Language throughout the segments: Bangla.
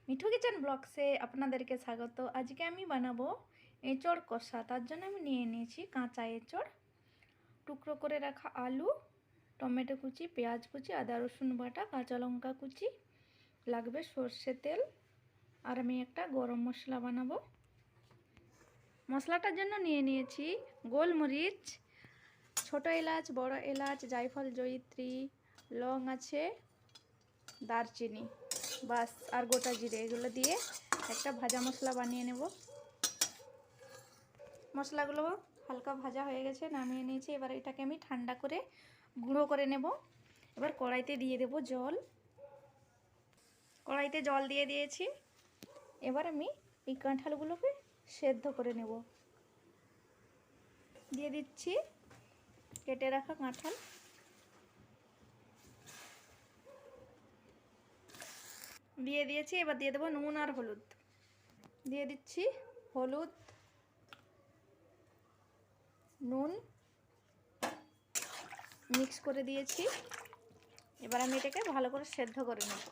মিঠু কিচেন ব্লগসে আপনাদেরকে স্বাগত। আজকে আমি বানাবো এঁচড় কষা। তার জন্য আমি নিয়ে নিয়েছি কাঁচা এঁচড়, টুকরো করে রাখা আলু, টমেটো কুচি, পেঁয়াজ কুচি, আদা রসুন বাটা, কাঁচা লঙ্কা কুচি, লাগবে সর্ষে তেল, আর আমি একটা গরম মশলা বানাবো। মশলাটার জন্য নিয়ে নিয়েছি গোলমরিচ, ছোটো এলাচ, বড় এলাচ, জায়ফল, জয়িত্রী, লং আছে, দারচিনি, বাস আর গোটা জিরে। এগুলো দিয়ে একটা ভাজা মশলা বানিয়ে নেব। মশলাগুলো হালকা ভাজা হয়ে গেছে, নামিয়ে নিয়েছি। এবার এটাকে আমি ঠান্ডা করে গুঁড়ো করে নেব। এবার কড়াইতে দিয়ে দেব জল। কড়াইতে জল দিয়ে দিয়েছি। এবার আমি এই কাঁঠালগুলোকে সেদ্ধ করে নেব। দিয়ে দিচ্ছি কেটে রাখা কাঁঠাল। দিয়ে দিয়েছি। এবার দিয়ে দেবো নুন আর হলুদ। দিয়ে দিচ্ছি হলুদ, নুন মিক্স করে দিয়েছি। এবার আমি এটাকে ভালো করে সেদ্ধ করে নেব।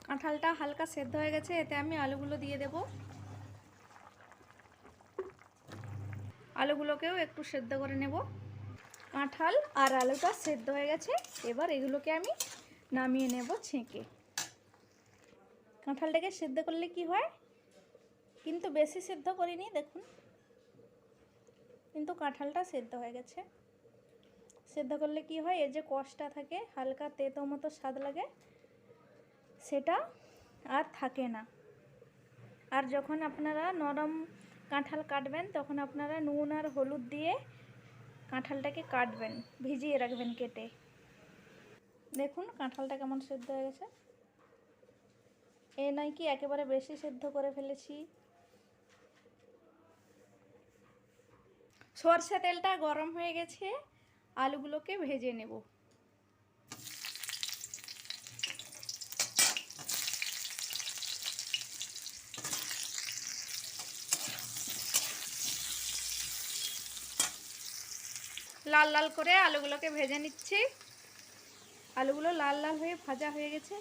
কাঁঠালটা হালকা সেদ্ধ হয়ে গেছে, এতে আমি আলুগুলো দিয়ে দেব। আলুগুলোকেও একটু সেদ্ধ করে নেব। কাঁঠাল আর আলুটা সেদ্ধ হয়ে গেছে। এবার এগুলোকে আমি নামিয়ে নেব ছেঁকে। কাঁঠালটাকে সেদ্ধ করলে কি হয়, কিন্তু বেশি সেদ্ধ করিনি, দেখুন, কিন্তু কাঁঠালটা সেদ্ধ হয়ে গেছে। সেদ্ধ করলে কি হয়, এই যে কষটা থাকে, হালকা তেতো মতো স্বাদ লাগে, সেটা আর থাকে না। আর যখন আপনারা নরম কাঁঠাল কাটবেন, তখন আপনারা নুন আর হলুদ দিয়ে কাঁঠালটাকে কাটবেন, ভিজিয়ে রাখবেন কেটে। দেখুন কাঁঠালটা কেমন সেদ্ধ হয়ে গেছে। এ নয় কি একেবারে বেশি সেদ্ধ করে ফেলেছি। সরষে তেলটা গরম হয়ে গেছে, আলুগুলোকে ভেজে নেব। লাল লাল করে আলুগুলোকে ভেজে নিচ্ছি। আলুগুলো লাল লাল হয়ে ভাজা হয়ে গেছে।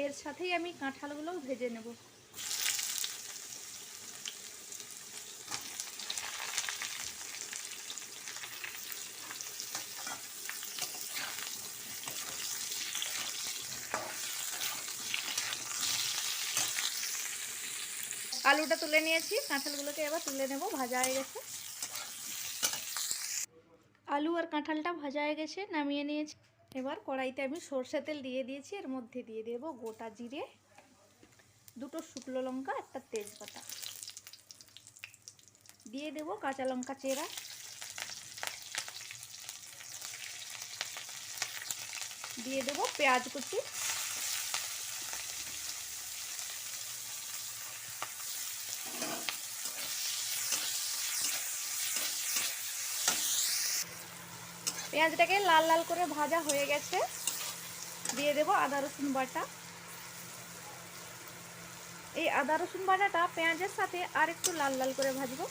এর সাথেই আমি কাঁঠালগুলোও ভেজে নেব। আলুটা তুলে নিয়েছি, কাঁঠালগুলোকে এবার তুলে নেব। ভাজা হয়ে গেছে, আলু আর কাঁঠালটা ভাজা হয়ে গেছে, নামিয়ে নিয়েছি। এবার কড়াইতে আমি সরষে তেল দিয়ে দিয়েছি। এর মধ্যে দিয়ে দেব গোটা জিরে, দুটো শুকনো লঙ্কা, একটা তেজপাতা, দিয়ে দেব কাঁচা লঙ্কা চেরা, দিয়ে দেব পেঁয়াজ কুচি, পেঁয়াজটাকে লাল লাল করে ভাজা হয়ে গেছে। দিয়ে দেব আদা রসুন বাটা। এই আদা রসুন বাটাটা পেঁয়াজের সাথে আর একটু লাল লাল করে ভাজবো।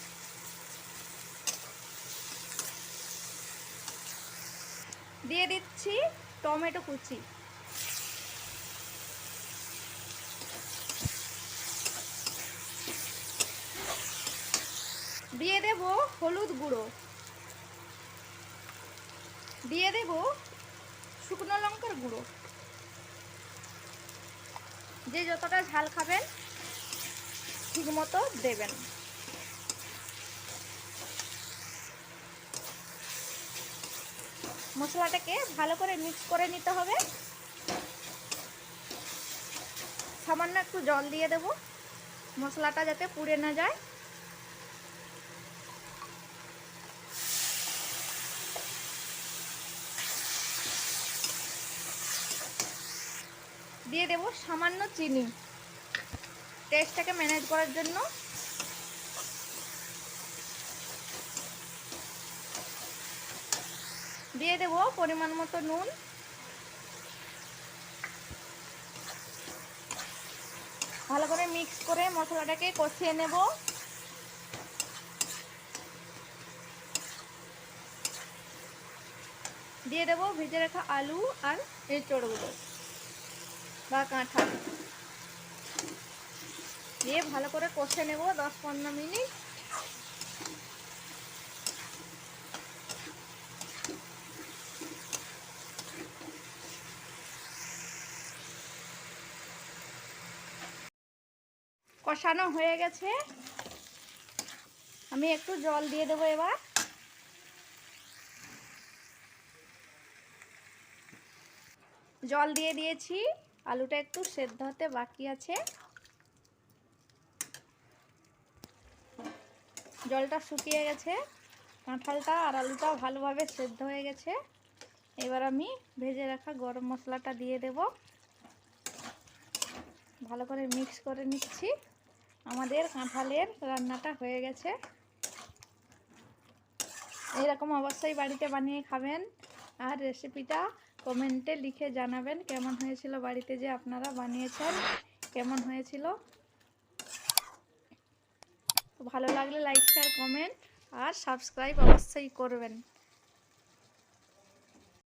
দিয়ে দিচ্ছি টমেটো কুচি, দিয়ে দেব হলুদ গুঁড়ো, দিয়ে দেব শুকনো লঙ্কার গুঁড়ো। যে যতটা ঝাল খাবেন ঠিক মতো দেবেন। মশলাটাকে ভালো করে মিক্স করে নিতে হবে। সামান্য একটু জল দিয়ে দেব, মশলাটা যাতে পুড়ে না যায়। দিয়ে দেব সামান্য চিনি, টেস্টটাকে ম্যানেজ করার জন্য। দিয়ে দেব পরিমাণ মতো নুন। ভালো করে মিক্স করে মশলাটাকে কষিয়ে নেব। দিয়ে দেব ভেজে রাখা আলু আর এঁচড়গুলো। বা কাঁঠাল দিয়ে ভালো করে কষে নেব 10-15 মিনিট। কষানো হয়ে গেছে, আমি একটু জল দিয়ে দেবো এবার। জল দিয়ে দিয়েছি, আলুটা একটু সেদ্ধ হতে বাকি আছে। জলটা শুকিয়ে গেছে, কাঁঠালটা আর আলুটা ভালোভাবে সেদ্ধ হয়ে গেছে। এবার আমি ভেজে রাখা গরম মশলাটা দিয়ে দেব, ভালো করে মিক্স করে নিচ্ছি। আমাদের কাঁঠালের রান্নাটা হয়ে গেছে। এরকম অবশ্যই বাড়িতে বানিয়ে খাবেন, আর রেসিপিটা কমেন্টে লিখে জানাবেন কেমন হয়েছিল, বাড়িতে যে আপনারা বানিয়েছেন কেমন হয়েছিল। ভালো লাগলে লাইক শেয়ার কমেন্ট আর সাবস্ক্রাইব অবশ্যই করবেন।